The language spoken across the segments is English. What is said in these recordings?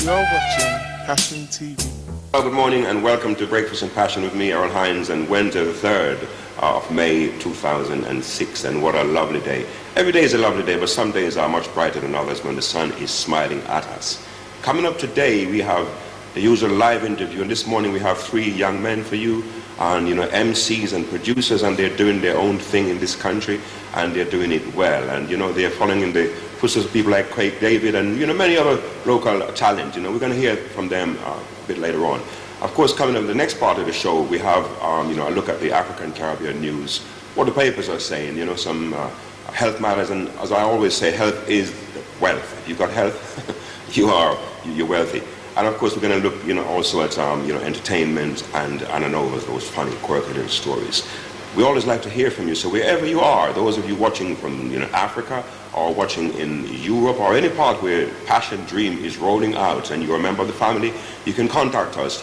You're watching Passion TV. Well, good morning and welcome to Breakfast and Passion with me, Errol Hines, and Wednesday the 3rd of May 2006. And what a lovely day. Every day is a lovely day, but some days are much brighter than others when the sun is smiling at us. Coming up today, we have the usual live interview, and this morning we have 3 young men for you, and MCs and producers, and they're doing their own thing in this country, and they're doing it well. And they're following in the footsteps of people like Craig David and many other local talent. We're going to hear from them a bit later on. Of course, coming up in the next part of the show, we have a look at the African Caribbean news, what the papers are saying, some health matters, and as I always say, health is wealth. If you've got health, you're wealthy. And of course, we're going to look, also at entertainment and I don't know, those funny, quirky little stories. We always like to hear from you. So wherever you are, those of you watching from Africa or watching in Europe or any part where Passion Dream is rolling out, and you're a member of the family, you can contact us,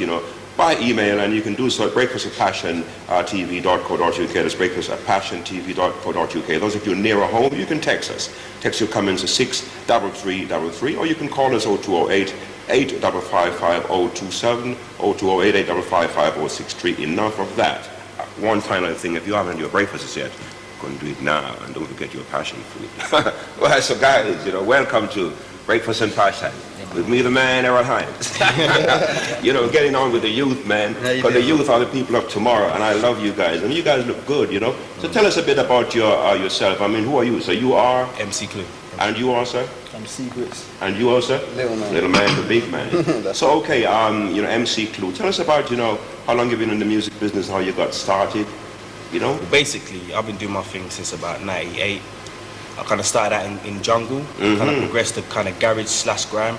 by email, and you can do so at breakfastatpassiontv.co.uk. That's breakfastatpassiontv.co.uk. Those of you nearer home, you can text us. Text your comments to 63333, or you can call us 0208 8555027, 0208 8555063. Enough of that. One final thing, if you haven't had your breakfast yet, go and do it now, and don't forget your passion food. Well, so guys, welcome to Breakfast and Passion. With me, the man, Errol Hines. Getting on with the youth, man, because the youth are the people of tomorrow, and I love you guys. And you guys look good, So tell us a bit about yourself. I mean, who are you? So you are? MC Clue. And you are, sir? I'm C-Gritz. And you also? Little man. Little man, the big man. So, okay, MC Clue. Tell us about, how long you've been in the music business, how you got started, Well, basically, I've been doing my thing since about 98. I kind of started out in jungle, kind of progressed to kind of garage / grime,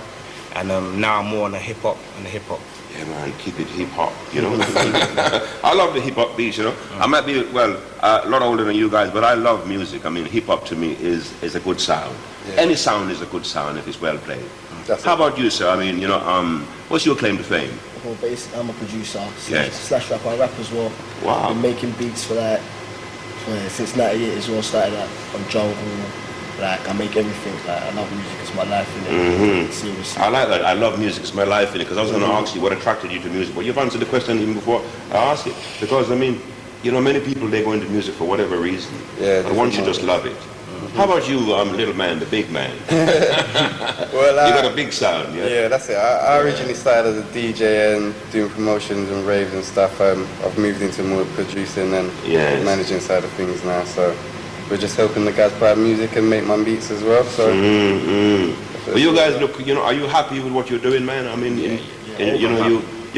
and now I'm more on the hip hop Yeah, man, keep it hip hop, I love the hip hop beats, I might be, a lot older than you guys, but I love music. I mean, hip hop to me is a good sound. Yeah. Any sound is a good sound if it's well played. How about you, sir? I mean, what's your claim to fame? Well, basically, I'm a producer, Yes. / rapper. I rap as well. Wow. I've been making beats for since 98 as well. Started on jungle. I make everything. I love music. It's my life, innit? Seriously. I like that. I love music. It's my life, innit? Because I was going to ask you what attracted you to music. But you've answered the question even before I asked it. Because, many people, they go into music for whatever reason. Yeah. But once you just love it. How about you, little man, the big man? Well, you got a big sound, yeah? Yeah, that's it. I originally started as a DJ and doing promotions and raves and stuff. I've moved into more producing and managing side of things now. So we're just helping the guys play music and make my beats as well. So. But you guys look, are you happy with what you're doing, man? I mean, you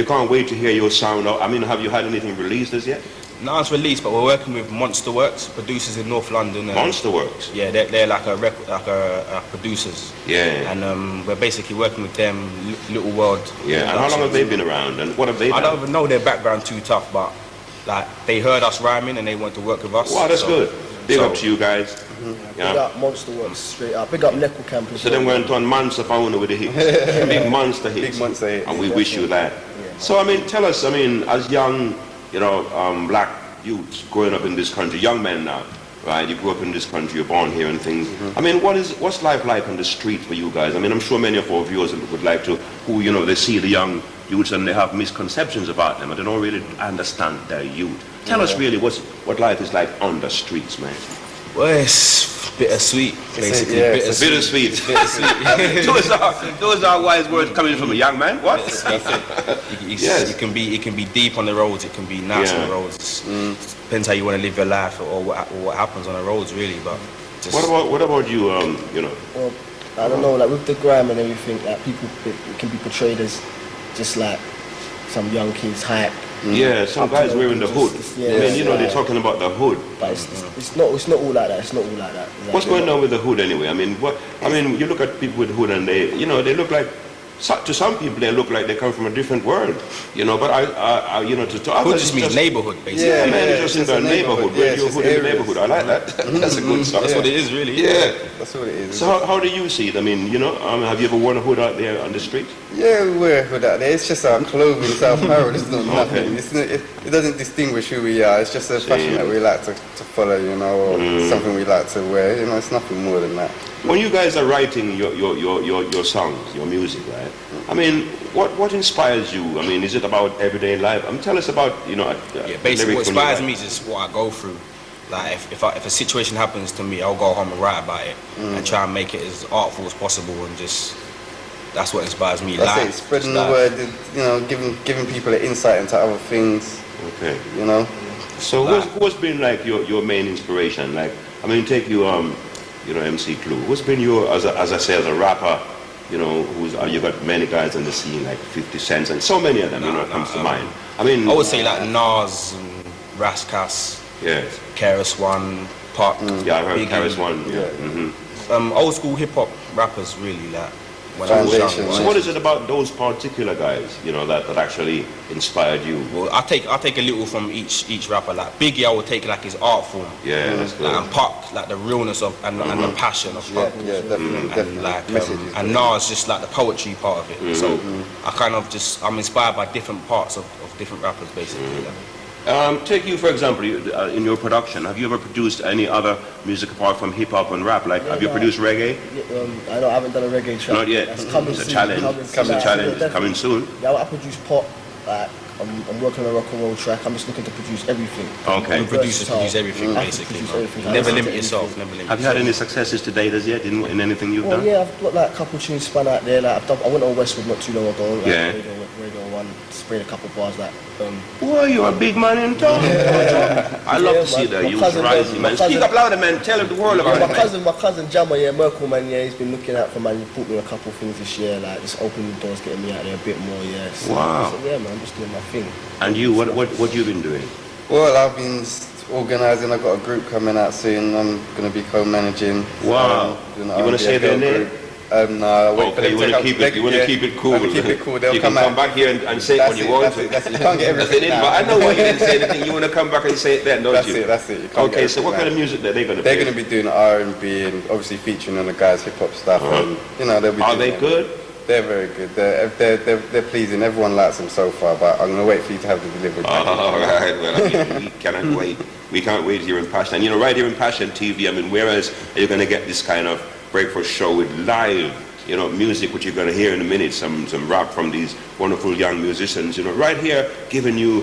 can't wait to hear your sound. I mean, have you had anything released as yet? No, it's released, but we're working with Monster Works, producers in North London. Monster Works? Yeah, they're like a producers. Yeah. And we're basically working with them, Little World. Yeah, and how long have they been around, and what have they done? I don't even know their background too tough, but they heard us rhyming and they want to work with us. Wow, that's good. Big up to you guys. Big up Monster Works, straight up. Big up Nickel Campus. So then we went on Monster Pound with the hits. Big monster hits. Big monster hits. And we wish you that. Yeah. So, tell us, as young, black youths growing up in this country, young men now, right? You grew up in this country, you're born here and things. What's life like on the street for you guys? I'm sure many of our viewers would like to, who, they see the young youths and they have misconceptions about them and they don't really understand their youth. Tell us really what life is like on the streets, man. Well, it's bittersweet, basically. Bittersweet. Those are wise words coming from a young man. What? Yes. It can be deep on the roads. It can be nice on the roads. Depends how you want to live your life or what happens on the roads, really. But what about you? Well, I don't know. With the grime and everything, people it can be portrayed as just like some young kids hype. Yeah, some guys wearing the hood. They're talking about the hood. But it's not all like that. It's not all like that. What's going on with the hood anyway? You look at people with hood and they look like, to some people they look like they come from a different world, but to others hood just means neighborhood, basically. Yeah, man, it's just in the neighborhood. Where you're hood in the neighborhood. I like that. That's a good song. That's what it is, really. Yeah, that's what it is. So how do you see it? Have you ever worn a hood out there on the street? Yeah, we wear a hood out there. It's just our clothing, it's our apparel. It's not nothing. it doesn't distinguish who we are. It's just a fashion that we like to follow, you know, or something we like to wear. You know, it's nothing more than that. When you guys are writing your songs, your music, right? I mean, what inspires you? I mean, is it about everyday life? Tell us about, you know, basically what inspires me is just what I go through. Like if a situation happens to me, I'll go home and write about it and try and make it as artful as possible, and just that's what inspires me. That's it, spreading the word, you know, giving people an insight into other things. Okay. You know. So what's been like your main inspiration? Like, I mean, take you you know, MC Clue. What's been your, as I say, as a rapper, you know, you got many guys on the scene like 50 Cent and so many of them, you know, comes to mind. I mean, I would say like Nas and Raskas. Yes. KRS-One, Pac. Yeah, I heard Biggie. KRS-One. Yeah. Old school hip hop rappers really like. When I was young, so what is it about those particular guys, you know, that actually inspired you? Well, I take a little from each rapper. Like Biggie, I would take like his art form. Yeah, that's good. Like, and Pac, like the realness of and the passion of Pac. Yeah, definitely. And like and Nas, just like the poetry part of it. So I kind of I'm inspired by different parts of different rappers basically. Take you, for example, in your production, have you ever produced any other music apart from hip-hop and rap? Like, have you produced reggae? Yeah, I know I haven't done a reggae track. Not yet. That's coming It's a soon. challenge. Coming soon. Yeah, I produce pop. Like, I'm working on a rock and roll track. I'm just looking to produce everything. Okay. Producers produce everything basically. Never limit yourself. Never limit. Have you had any successes to date as yet in anything you've done? Yeah, I've got like a couple tunes spun out there. Like I went on Westwood not too long ago. Like, Yeah. Radio 1, sprayed a couple bars like. Boy, you're a big man in town. I love to see that. You rising, man. Speak up louder, man. Tell the world about it. My cousin Jammer, yeah, Merkel, man, yeah, he's been looking out for, man. He bought me a couple things this year, like just opening the doors, getting me out there a bit more, yeah. So, Wow. So, yeah, man, I'm just doing my thing. And you, what you been doing? Well, I've been organising. I've got a group coming out soon. I'm going to be co-managing. Wow. You want to say their name? No, wait for them you want to keep it. You want to keep it cool. I keep it cool. They'll you can come back here and say it when you want to. That's it. You can't get everything. But I know why you didn't say anything. You want to come back and say it then, don't you? That's it. Okay, so what kind of music are they going to play? They're going to be doing R&B and obviously featuring on the guys' hip hop stuff. And you know, they'll be. Are they good? They're very good. They're pleasing. Everyone likes them so far, but I'm going to wait for you to have the delivery. All right. Well, I mean, we cannot wait. We can't wait here in Passion. And you know, right here in Passion TV, I mean, whereas you're going to get this kind of breakfast show with live, you know, music, which you're going to hear in a minute, some rap from these wonderful young musicians, you know, right here, telling you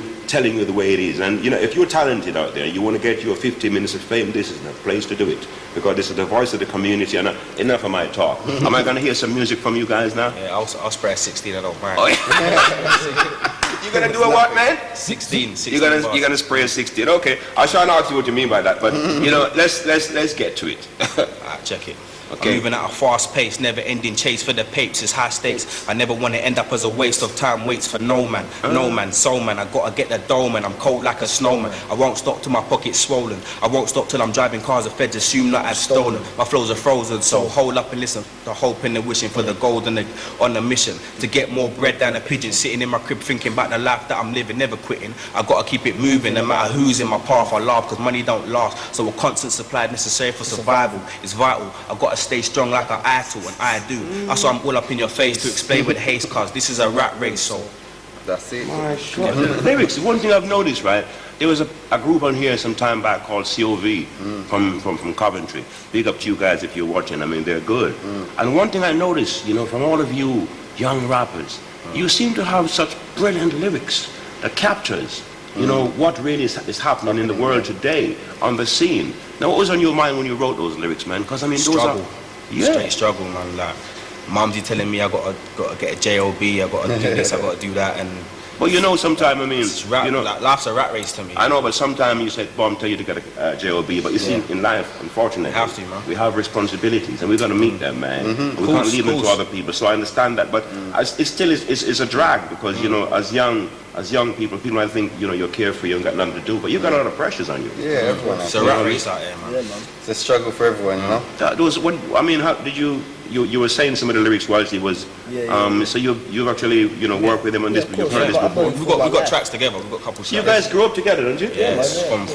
the way it is. And, you know, if you're talented out there, you want to get your 50 minutes of fame, this is the place to do it. Because this is the voice of the community, and enough of my talk. Am I going to hear some music from you guys now? Yeah, I'll spray a 16, I don't mind. Oh, yeah. You're going to do a what, man? 16 You're gonna spray a 16. Okay, I'll try and ask you what you mean by that, but, you know, let's get to it. Alright, check it. Okay. I'm moving at a fast pace, never ending chase for the papes, it's high stakes. I never want to end up as a waste of time, waits for no man, soul man. I gotta get the dough, man, I'm cold like a snowman. I won't stop till my pocket's swollen. I won't stop till I'm driving cars the feds assume that I've stolen. My flows are frozen, so hold up and listen. The hope and the wishing for the gold and on the mission. To get more bread than a pigeon, sitting in my crib thinking about the life that I'm living, never quitting. I gotta keep it moving, no matter who's in my path. I laugh cause money don't last, so a constant supply necessary for survival is vital. I gotta stay strong like an idol, and I do. That's why I'm all up in your face to explain with haste, cause this is a rap race, so that's it. My God. The lyrics, one thing I've noticed, right, there was a group on here some time back called COV from Coventry. Big up to you guys if you're watching. I mean, they're good. And one thing I noticed, you know, from all of you young rappers, you seem to have such brilliant lyrics that captures, you know, what really is happening in the world today on the scene. Now, what was on your mind when you wrote those lyrics, man? Because, I mean, struggle. those are... Straight struggle, man. Like, Mumsy telling me I gotta get a job, I gotta do this, I gotta do that, and... But you know, sometimes, I mean, it's rap, you know... Like, life's a rat race to me. I know, but sometimes you said, Bob, tell you to get a job, but you see, in life, unfortunately, we have to, man. We have responsibilities, and we've got to meet them, man. We can't leave them to other people, so I understand that, but it still is a drag, because, you know, as young people might think, you know, you're carefree, you ain't got nothing to do, but you've got a lot of pressures on you. Yeah, everyone. It's a rat race out there, man. It's a struggle for everyone, you know. How did you you were saying some of the lyrics whilst he was. So you've actually worked with him on this. You've heard this before. We got tracks together. We got a couple. So you guys grew up together, don't you? Yes. From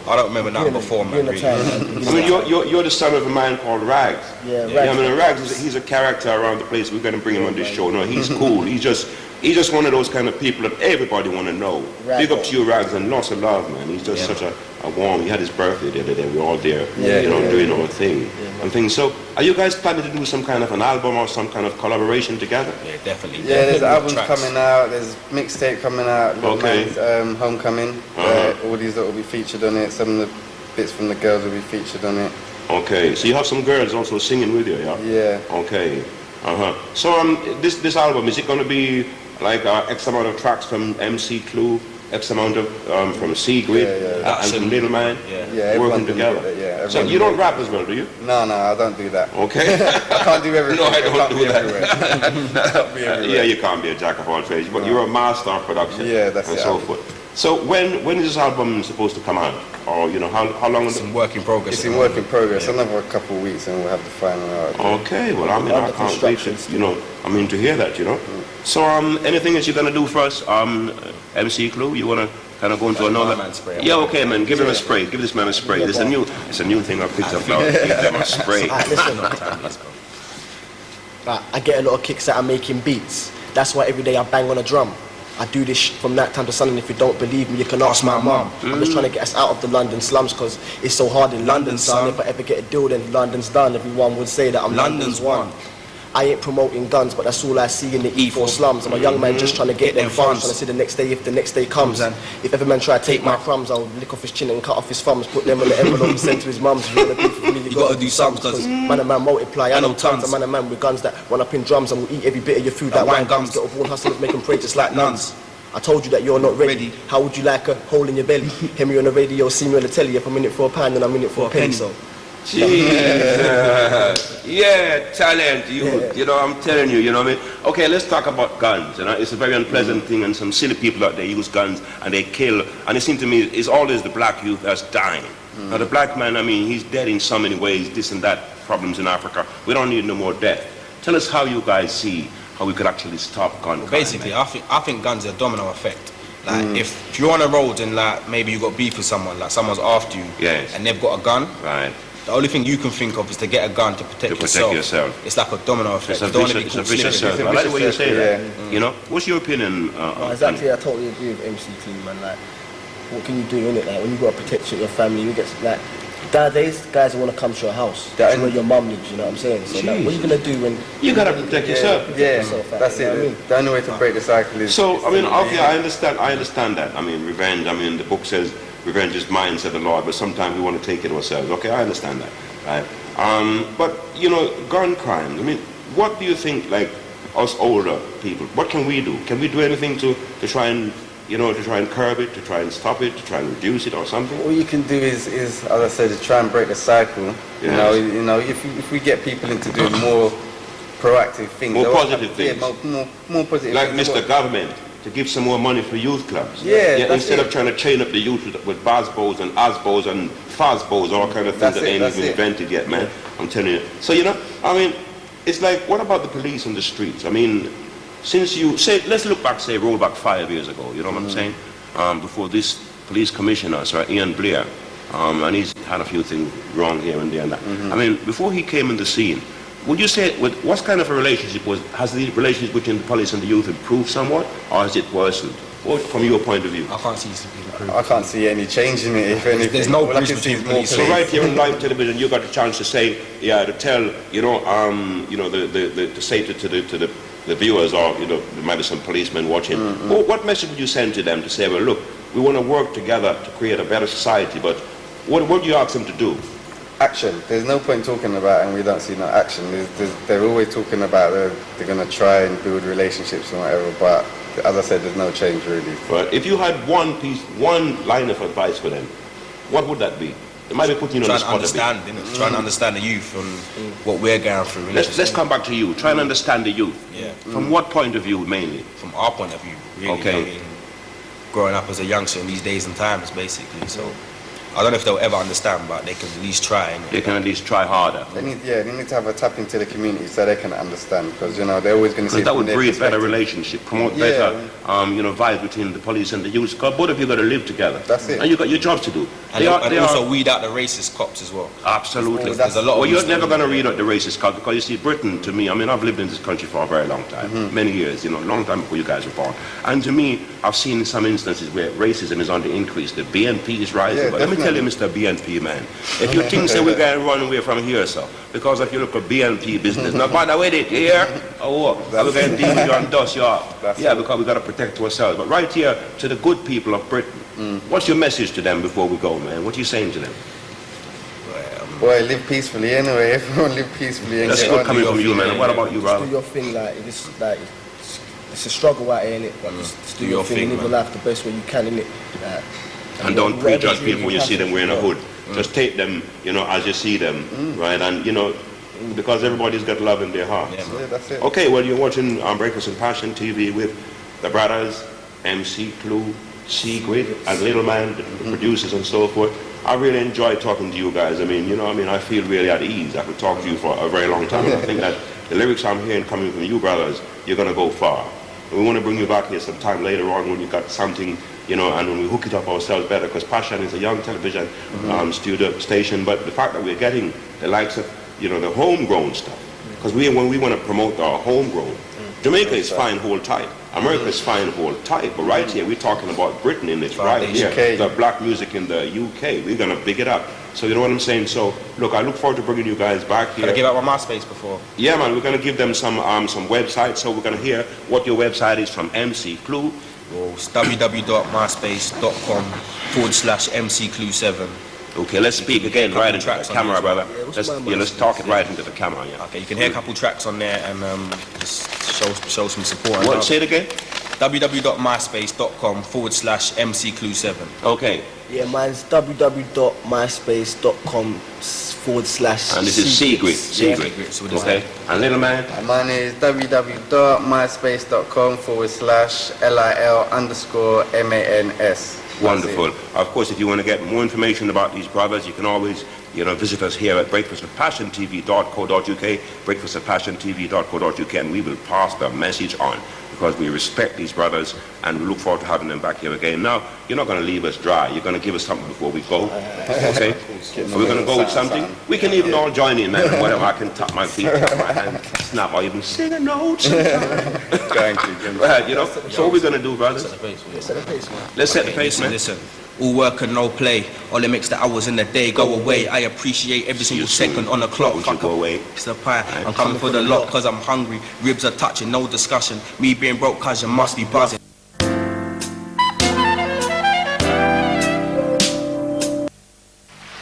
I don't remember nothing before, man. Really. I mean, you're the son of a man called Rags. Yeah, Rags. I mean, Rags he's a character around the place. We're gonna bring him on this show. No, he's cool. He's just one of those kind of people that everybody want to know. Big up to you, Rags, and lots of love, man. He's just such a warm. He had his birthday the other day. We were all there, doing our thing and things. So, are you guys planning to do some kind of an album or some kind of collaboration together? Yeah, definitely. Yeah, there's albums coming out. There's mixtape coming out. Okay. Homecoming. All these that will be featured on it. Some of the bits from the girls will be featured on it. Okay. So you have some girls also singing with you, yeah? Yeah. Okay. So this album, is it going to be like X amount of tracks from MC Clue, X amount of from C-Gritz, and from Little Man, working together? So you don't rap as well, do you? No, I don't do that. Okay. I can't do everything. No, I don't do that. Can't be everywhere. Yeah, you can't be a jack of all trades, but you're a master of production. Yeah, that's and it. so forth. So when is this album supposed to come out? Or how long? It's in work in progress. It's in work in progress. Another couple of weeks and we'll have the final out. Okay, well I can't wait to to hear that, So anything that you're gonna do for us, MC Clue? You wanna kind of go into another? Yeah, okay, man. Give him a spray. Give this man a spray. It's a new thing I picked up now. Give them a spray. I get a lot of kicks out of making beats. That's why every day I bang on a drum. I do this from that time to Sunday, and if you don't believe me, you can ask my mum. I'm just trying to get us out of the London slums, because it's so hard in London, son. If I ever get a deal, then London's done. Everyone would say that I'm London's one. I ain't promoting guns, but that's all I see in the E4 slums. I'm a young man just trying to get them funds, trying to see the next day if the next day comes. And if every man try to take my crumbs, I'll lick off his chin and cut off his thumbs, put them in the envelope and send to his mums. You gotta do some, because man and man multiply. I know tons of man and man with guns that run up in drums and will eat every bit of your food that wine gums. Get born hustlers, make them pray just like nuns. I told you that you're not ready. How would you like a hole in your belly? Hear me on the radio, see me on the telly. If I'm in it for a pound, then I'm in it for a penny. So. Jesus. Yeah, talent. I'm telling you, what I mean? Okay, let's talk about guns. It's a very unpleasant thing, and some silly people out there use guns and they kill. And it seems to me it's always the black youth that's dying. Now the black man, he's dead in so many ways, this and that, problems in Africa. We don't need no more death. Tell us how you guys see how we could actually stop gun crime. Basically, I think guns are a domino effect. Like if you're on a road and like maybe you got beef with someone, like someone's after you, and they've got a gun, right? The only thing you can think of is to get a gun to protect yourself. It's like a domino effect. It's a vicious circle. I like the way you say that. What's your opinion? Exactly, I totally agree with MC Team, man. Like, what can you do in it? Like, when you got to protect your family, you get like. Nowadays, guys want to come to your house. That's where your mum lives, you know what I'm saying? So like, what are you going to do when... You got to protect yourself. That's it. The only way to break the cycle is... So, I understand that. Revenge, the book says, revenge is mine, said the Lord, but sometimes we want to take it ourselves. Okay, I understand that, right? But, gun crime, what do you think, like, us older people, what can we do? Can we do anything to try and... to try and curb it, to try and stop it, to try and reduce it or something? All you can do is as I said, is try and break the cycle. Yes. If we get people into doing more proactive things, more positive things, more positive, like Mr. Government, to give some more money for youth clubs. Instead of trying to chain up the youth with BASBOs and ASBOs and FASBOs, all kind of things that ain't even invented yet, man. I'm telling you. So it's like, what about the police on the streets? Since you say, let's look back, roll back 5 years ago, you know what I'm saying? Before this police commissioner, Sir Ian Blair, and he's had a few things wrong here and there and that. Before he came in the scene, would you say, what kind of a relationship has the relationship between the police and the youth improved somewhat, or has it worsened? From your point of view? I can't see any change in it, if anything. There's no bridge between police. So right here on live television, you got a chance to say, to tell, to say to the viewers, or there might be some policemen watching. What message would you send to them to say, well, look, we want to work together to create a better society, but what do you ask them to do? Action. There's no point talking about and we don't see no action. They're always talking about they're going to try and build relationships and whatever, but as I said, there's no change really. But if you had one line of advice for them, what would that be? It might be putting you on the spot a bit. Trying to understand the youth and what we're going through. Let's come back to you. Try and understand the youth. Yeah. From what point of view mainly? From our point of view, really. Okay. Growing up as a youngster in these days and times, basically. So I don't know if they'll ever understand, but they can at least try. They can at least try harder. They need to have a tap into the community so they can understand, because you know they're always going to say that would breed better relationship, promote better, vibes between the police and the youth. Because both of you got to live together. That's it. And you got your jobs to do. And also weed out the racist cops as well. Absolutely. There's a lot. Well, you're never going to weed out the racist cops, because you see, Britain, to me, I mean, I've lived in this country for a very long time, many years, long time before you guys were born. And to me, I've seen some instances where racism is on the increase. The BNP is rising. But let me tell you, Mr. BNP, man, if you think so, we're going to run away from here, sir, because if you look at BNP business, now by the way, they here, or what? We're going to deal with you and dust you up. Because we got to protect ourselves. But right here, to the good people of Britain, what's your message to them before we go, man? What are you saying to them? Boy, live peacefully anyway. Everyone live peacefully. That's good coming from you, man. And what about you, brother? Do your thing, it's a struggle out here, innit? But just do your thing, live your life the best way you can, innit? And don't prejudge people when you see them wearing a hood. Just take them, as you see them, right? And, because everybody's got love in their hearts. Yeah, that's it. Okay, well, you're watching Breakfast and Passion TV with the brothers, MC Clue, C-Gritz, and Little Man, the producers and so forth. I really enjoy talking to you guys. I mean, I feel really at ease. I could talk to you for a very long time. And I think that the lyrics I'm hearing coming from you brothers, you're going to go far. And we want to bring you back here sometime later on when you got something, and when we hook it up ourselves better, because Passion is a young television studio station, but the fact that we're getting the likes of, the homegrown stuff, because when we want to promote our homegrown, Jamaica is fine, hold tight. America is fine, hold tight. But right here, we're talking about Britain in this right here. The black music in the UK. We're going to big it up. So you know what I'm saying? So, look, I look forward to bringing you guys back here. Can I give out my MySpace before? Yeah, man, we're going to give them some websites. So we're going to hear what your website is from MC Clue. Well, it's www.myspace.com/MCClue7. Okay, let's speak again right into the camera, brother. Let's talk it right into the camera, yeah. Okay, you can hear a couple tracks on there and just show some support. What? Say it again? www.myspace.com/MCClue7. Okay. Yeah, mine's www.myspace.com/. And this is C-Gritz. C-Gritz. Okay. And Little Man? And mine is www.myspace.com/LIL_MANS. Wonderful. Of course, if you want to get more information about these brothers, you can always, visit us here at breakfastwithpassiontv.co.uk, breakfastwithpassiontv.co.uk, and we will pass the message on, because we respect these brothers and we look forward to having them back here again. Now, you're not going to leave us dry. You're going to give us something before we go. Okay? Are we going to go with something? We can even all join in, man, whatever. I can tap my feet, tap my hand, snap, or even sing a note sometime. Right, so what we're going to do, brothers? Set the pace, man. Let's set the pace, man. Listen. All work and no play. All it makes the hours in the day go away. I appreciate every single second on the clock. Don't you go away. It's the pie. I'm coming for the lot cause I'm hungry. Ribs are touching, no discussion. Me being broke cause you must be buzzing.